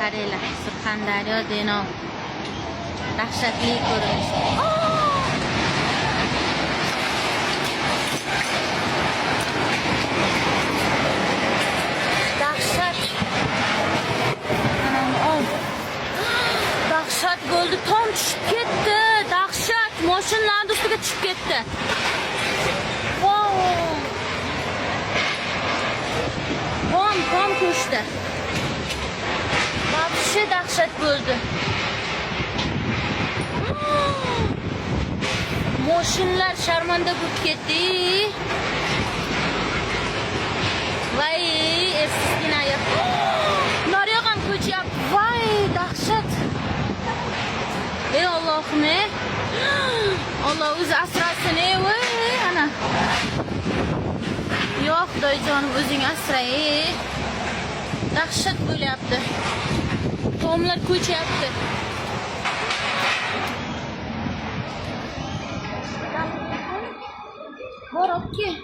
qaranglar, Surxondaryo Denov. Dahshatli ko'rinish. Dahshat. Dahshat bo'ldi, tom tushib ketdi. Dahshat, mashinalar ustiga tushib ketdi. Wow. Tom ko'chdi. Вообще dahshat bo'ldi. Mashinalar sharmanda bo'lib ketdi. Vay, eskina. Naryoqam ko'chyapti. Vay, dahshat. Ey Allohim. Alloh o'zi asrasin, voy, ana. Yo'q, Xudoyjonim, o'zing asray. Dahshat bo'lyapti. Tomlar ko'chyapti. Bor, okey.